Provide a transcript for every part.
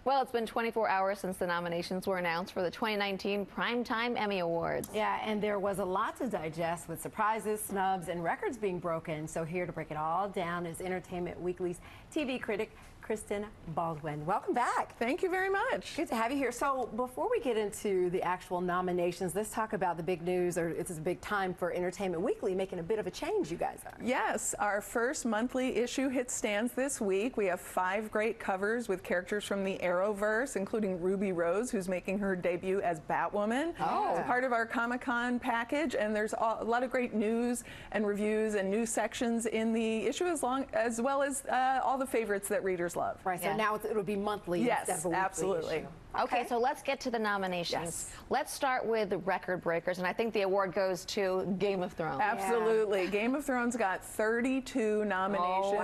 Well, it's been 24 hours since the nominations were announced for the 2019 Primetime Emmy Awards. Yeah, and there was a lot to digest with surprises, snubs, and records being broken. So here to break it all down is Entertainment Weekly's TV critic, Kristen Baldwin. Welcome back. Thank you very much. Good to have you here. So before we get into the actual nominations, let's talk about the big news, or it's a big time for Entertainment Weekly, making a bit of a change, you guys are. Yes, our first monthly issue hit stands this week. We have 5 great covers with characters from the Arrowverse, including Ruby Rose, who's making her debut as Batwoman. Oh. It's part of our Comic-Con package, and there's a lot of great news and reviews and news sections in the issue, as well as all the favorites that readers love. Right, so now it'll be monthly instead of a weekly absolutely. issue. Okay, so let's get to the nominations. Yes. Let's start with the record breakers, and I think the award goes to Game of Thrones. Absolutely. Game of Thrones got 32 nominations,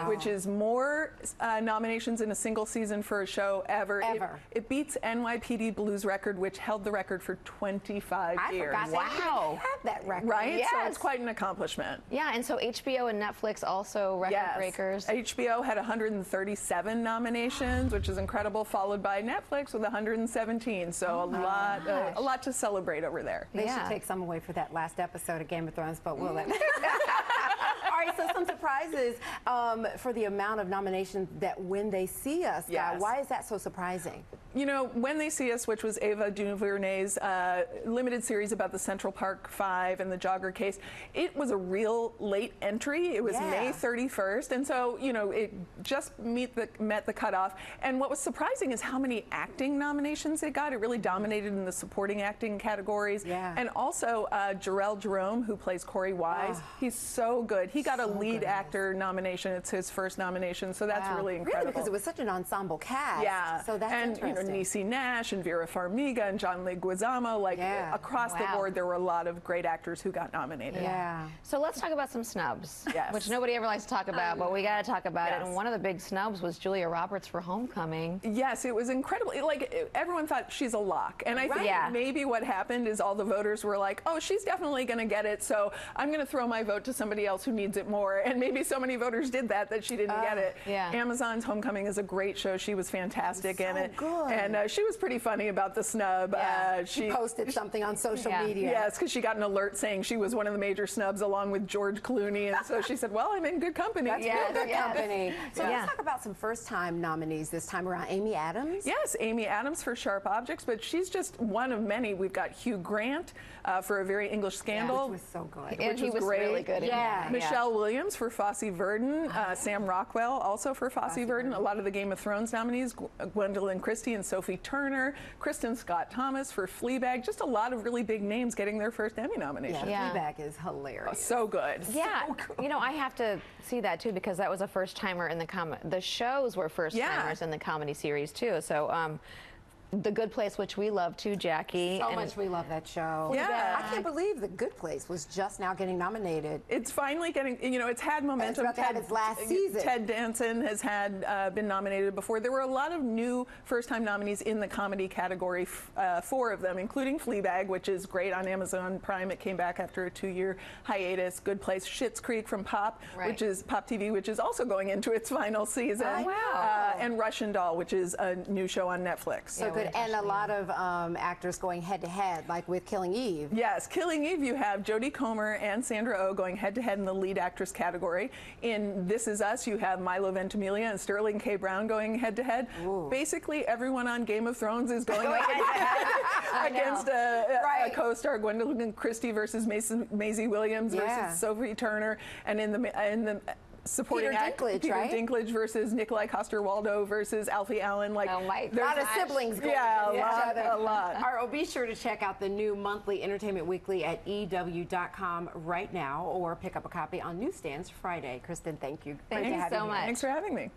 which is more nominations in a single season for a show ever. It beats NYPD Blue's record, which held the record for 25 years. I forgot they had that record. Right? Yes. So it's quite an accomplishment. Yeah, and so HBO and Netflix also record breakers. HBO had 137 nominations, which is incredible, followed by Netflix with 117. So a lot to celebrate over there. They should take some away for that last episode of Game of Thrones, but we'll let All right, so some surprises for the amount of nominations that When They See Us got. Why is that so surprising? You know, When They See Us, which was Ava DuVernay's limited series about the Central Park 5 and the Jogger case, it was a real late entry. It was May 31st, and so, you know, it just met the cutoff. And what was surprising is how many acting nominations it got. It really dominated in the supporting acting categories. And also, Jarrell Jerome, who plays Corey Wise, he's so good. He got a lead actor nomination. It's his first nomination, so that's really incredible. Really, because it was such an ensemble cast. Yeah. So that's interesting. You know, Niecy Nash and Vera Farmiga and John Leguizamo, like across the board, there were a lot of great actors who got nominated. So let's talk about some snubs, Yes. which nobody ever likes to talk about, but we got to talk about it. And one of the big snubs was Julia Roberts for Homecoming. Yes, it was incredible. Everyone thought she's a lock, and I think maybe what happened is all the voters were like, "Oh, she's definitely going to get it, so I'm going to throw my vote to somebody else who needs it more." And maybe so many voters did that she didn't get it. Amazon's Homecoming is a great show. She was fantastic in it, and she was pretty funny about the snub. She posted something on social media. Yes, because she got an alert saying she was one of the major snubs along with George Clooney, and so she said, "Well, I'm in good company." That's good company. So let's talk about some first-time nominees this time around. Amy Adams. Yes, Amy Adams for Sharp Objects, but she's just one of many. We've got Hugh Grant for A Very English Scandal, which was so good, and he was really good. Michelle Williams for Fosse Verdon, Sam Rockwell also for Fosse Verdon. A lot of the Game of Thrones nominees: Gwendolyn Christie and Sophie Turner, Kristen Scott Thomas for Fleabag. Just a lot of really big names getting their first Emmy nomination. Fleabag is hilarious. So good. Yeah, so good. You know, I have to see that too, because that was a first timer in the shows were first timers in the comedy series too. So The Good Place, which we love too, Jackie. So much we love that show. I can't believe The Good Place was just now getting nominated. It's finally getting, you know, it's had momentum. It's about to have its last season. Ted Danson has been nominated before. There were a lot of new first-time nominees in the comedy category, 4 of them, including Fleabag, which is great on Amazon Prime. It came back after a 2-year hiatus. Good Place, Schitt's Creek from Pop, which is Pop TV, which is also going into its final season. And Russian Doll, which is a new show on Netflix. So good. And a lot of actors going head-to-head, like with Killing Eve. Yes, Killing Eve, you have Jodie Comer and Sandra Oh going head-to-head in the lead actress category. In This Is Us, you have Milo Ventimiglia and Sterling K. Brown going head-to-head. Basically, everyone on Game of Thrones is going head-to-head against a co-star, Gwendolyn Christie versus Maisie Williams versus Sophie Turner. And in the supporting Dinklage, Peter Dinklage versus Nikolai Coster-Waldau versus Alfie Allen. Like, a lot of siblings going a lot. All right, well, be sure to check out the new monthly Entertainment Weekly at EW.com right now, or pick up a copy on newsstands Friday. Kristen, thank you. Thank you so much. Thanks for having me.